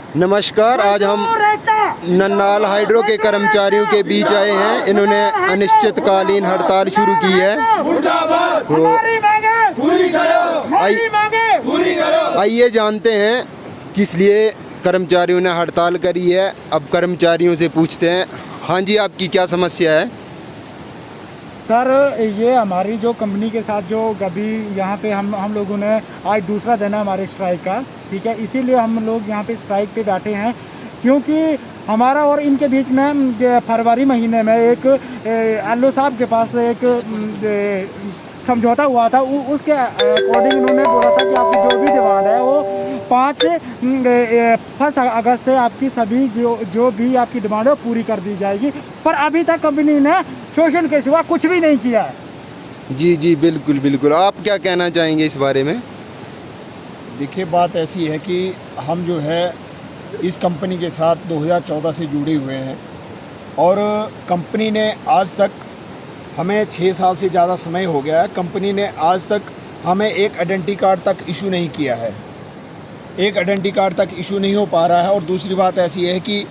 नमस्कार। आज हम नन्नाल हाइड्रो के कर्मचारियों के बीच आए हैं। इन्होंने अनिश्चितकालीन हड़ताल शुरू की है। आइए जानते हैं किस लिए कर्मचारियों ने हड़ताल करी है। अब कर्मचारियों से पूछते हैं। हाँ जी, आपकी क्या समस्या है? सर, ये हमारी जो कंपनी के साथ जो अभी यहाँ पे हम लोगों ने आज दूसरा दिन है हमारे स्ट्राइक का, ठीक है। इसीलिए हम लोग यहाँ पे स्ट्राइक पे बैठे हैं, क्योंकि हमारा और इनके बीच में फरवरी महीने में एक एलओ साहब के पास एक समझौता हुआ था। उसके अकॉर्डिंग इन्होंने बोला था कि आपकी जो भी डिमांड है वो 1 अगस्त से आपकी सभी जो भी आपकी डिमांड है वो पूरी कर दी जाएगी। पर अभी तक कंपनी ने शोषण के सिवा कुछ भी नहीं किया है। जी जी, बिल्कुल बिल्कुल। आप क्या कहना चाहेंगे इस बारे में? देखिए, बात ऐसी है कि हम जो है इस कंपनी के साथ 2014 से जुड़े हुए हैं और कंपनी ने आज तक हमें 6 साल से ज़्यादा समय हो गया है। कंपनी ने आज तक हमें एक आइडेंटिटी कार्ड तक इशू नहीं किया है। एक आइडेंटिटी कार्ड तक इशू नहीं हो पा रहा है। और दूसरी बात ऐसी है कि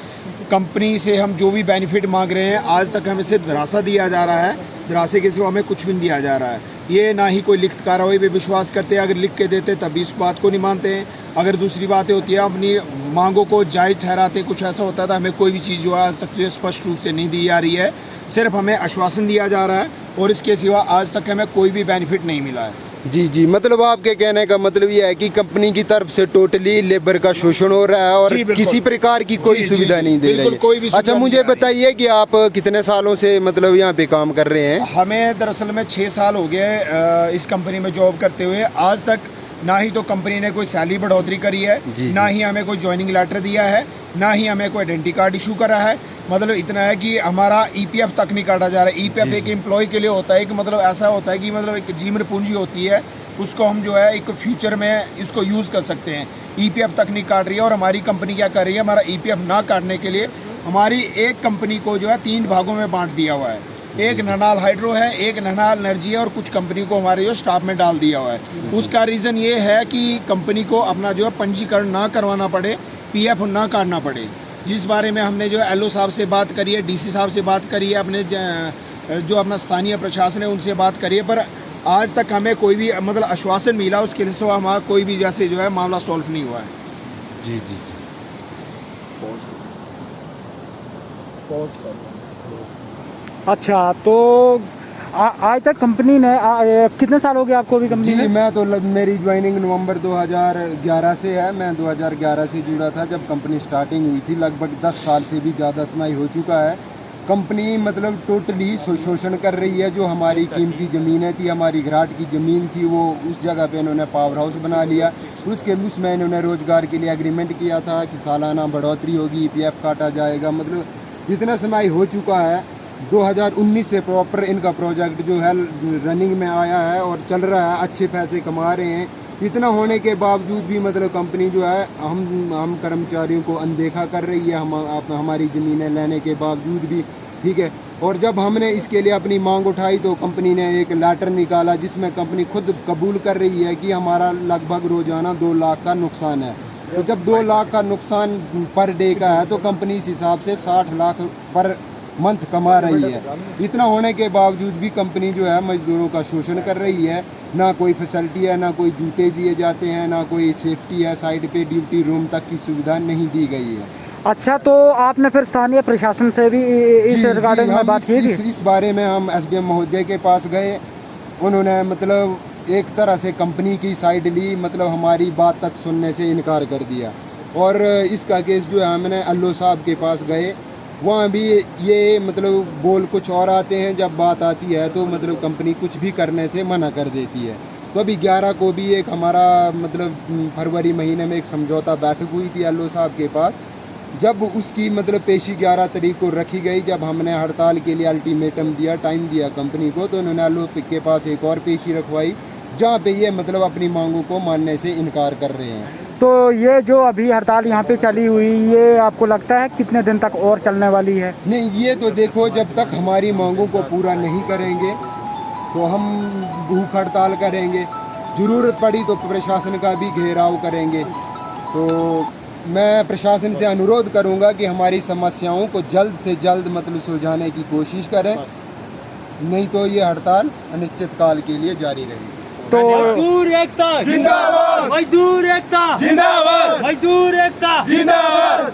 कंपनी से हम जो भी बेनिफिट मांग रहे हैं, आज तक हमें सिर्फ धरासा दिया जा रहा है। धरासे के सिवा हमें कुछ भी नहीं दिया जा रहा है। ये ना ही कोई लिखित कार्रवाई पे विश्वास करते हैं। अगर लिख के देते तभी इस बात को नहीं मानते हैं। अगर दूसरी बातें होती है, अपनी मांगों को जायज़ ठहराते, कुछ ऐसा होता है तो हमें कोई भी चीज़ जो है आज तक जो स्पष्ट रूप से नहीं दी जा रही है। सिर्फ हमें आश्वासन दिया जा रहा है और इसके सिवा आज तक हमें कोई भी बेनिफिट नहीं मिला है। जी जी, मतलब आपके कहने का मतलब ये है कि कंपनी की तरफ से टोटली लेबर का शोषण हो रहा है और किसी प्रकार की कोई सुविधा नहीं दे रही है। अच्छा, मुझे बताइए कि आप कितने सालों से मतलब यहाँ पे काम कर रहे हैं? हमें दरअसल में 6 साल हो गए इस कंपनी में जॉब करते हुए। आज तक ना ही तो कंपनी ने कोई सैलरी बढ़ोतरी करी है, ना ही हमें कोई ज्वाइनिंग लेटर दिया है, ना ही हमें कोई आइडेंटिटी कार्ड इशू करा है। मतलब इतना है कि हमारा ईपीएफ तक नहीं काटा जा रहा है। ईपीएफ एक एम्प्लॉय के लिए होता है कि मतलब ऐसा होता है कि मतलब एक जीवन पूंजी होती है, उसको हम जो है एक फ्यूचर में इसको यूज़ कर सकते हैं। ईपीएफ तक नहीं काट रही है और हमारी कंपनी क्या कर रही है, हमारा ईपीएफ ना काटने के लिए हमारी एक कंपनी को जो है 3 भागों में बांट दिया हुआ है। एक नन्नाल हाइड्रो है, एक नन्नाल एनर्जी है और कुछ कंपनी को हमारे जो स्टाफ में डाल दिया हुआ है। उसका रीज़न ये है कि कंपनी को अपना जो है पंजीकरण ना करवाना पड़े, पीएफ ना काटना पड़े। जिस बारे में हमने जो एलओ साहब से बात करी है, डीसी साहब से बात करी है, अपने जो अपना स्थानीय प्रशासन है उनसे बात करी है, पर आज तक हमें कोई भी मतलब आश्वासन मिला उसके लिए हमारा कोई भी जैसे जो है मामला सॉल्व नहीं हुआ है। जी जी जी। पॉज करो। अच्छा, तो आज तक कंपनी ने कितने साल हो गए आपको भी कंपनी में? मैं तो मेरी ज्वाइनिंग नवंबर 2011 से है। मैं 2011 से जुड़ा था जब कंपनी स्टार्टिंग हुई थी। लगभग 10 साल से भी ज़्यादा समय हो चुका है। कंपनी मतलब टोटली शोषण कर रही है। जो हमारी कीमती ज़मीनें थी, हमारी घराट की ज़मीन थी, वो उस जगह पे इन्होंने पावर हाउस बना लिया। उसमें इन्होंने रोज़गार के लिए एग्रीमेंट किया था कि सालाना बढ़ोतरी होगी, ईपीएफ काटा जाएगा। मतलब इतना समय हो चुका है। 2019 से प्रॉपर इनका प्रोजेक्ट जो है रनिंग में आया है और चल रहा है, अच्छे पैसे कमा रहे हैं। इतना होने के बावजूद भी मतलब कंपनी जो है हम कर्मचारियों को अनदेखा कर रही है, हमारी ज़मीनें लेने के बावजूद भी, ठीक है। और जब हमने इसके लिए अपनी मांग उठाई तो कंपनी ने एक लेटर निकाला जिसमें कंपनी खुद कबूल कर रही है कि हमारा लगभग रोज़ाना 2 लाख का नुकसान है। तो जब 2 लाख का नुकसान पर डे का है तो कंपनी इस हिसाब से 60 लाख पर मंथ कमा रही है। इतना होने के बावजूद भी कंपनी जो है मजदूरों का शोषण कर रही है। ना कोई फैसिलिटी है, ना कोई जूते दिए जाते हैं, ना कोई सेफ्टी है। साइड पे ड्यूटी रूम तक की सुविधा नहीं दी गई है। अच्छा, तो आपने फिर स्थानीय प्रशासन से भी इस रिगार्डिंग में बात की थी? इस बारे में हम एसडीएम महोदय के पास गए। उन्होंने मतलब एक तरह से कंपनी की साइड ली, मतलब हमारी बात तक सुनने से इनकार कर दिया। और इसका केस जो है हमने एलओ साहब के पास गए, वहाँ भी ये मतलब बोल कुछ और आते हैं। जब बात आती है तो मतलब कंपनी कुछ भी करने से मना कर देती है। तो अभी 11 को भी एक हमारा मतलब फरवरी महीने में एक समझौता बैठक हुई थी एलओ साहब के पास। जब उसकी मतलब पेशी 11 तारीख को रखी गई, जब हमने हड़ताल के लिए अल्टीमेटम दिया, टाइम दिया कंपनी को, तो उन्होंने एलओ के पास एक और पेशी रखवाई जहाँ पे ये मतलब अपनी मांगों को मानने से इनकार कर रहे हैं। तो ये जो अभी हड़ताल यहाँ पे चली हुई, ये आपको लगता है कितने दिन तक और चलने वाली है? नहीं, ये तो देखो, जब तक हमारी मांगों को पूरा नहीं करेंगे तो हम भूख हड़ताल करेंगे। ज़रूरत पड़ी तो प्रशासन का भी घेराव करेंगे। तो मैं प्रशासन से अनुरोध करूंगा कि हमारी समस्याओं को जल्द से जल्द मतलब सुलझाने की कोशिश करें, नहीं तो ये हड़ताल अनिश्चित काल के लिए जारी रहेगी। तो मजदूर एकता जिंदाबाद, मजदूर एकता जिंदाबाद, मजदूर एकता जिंदाबाद।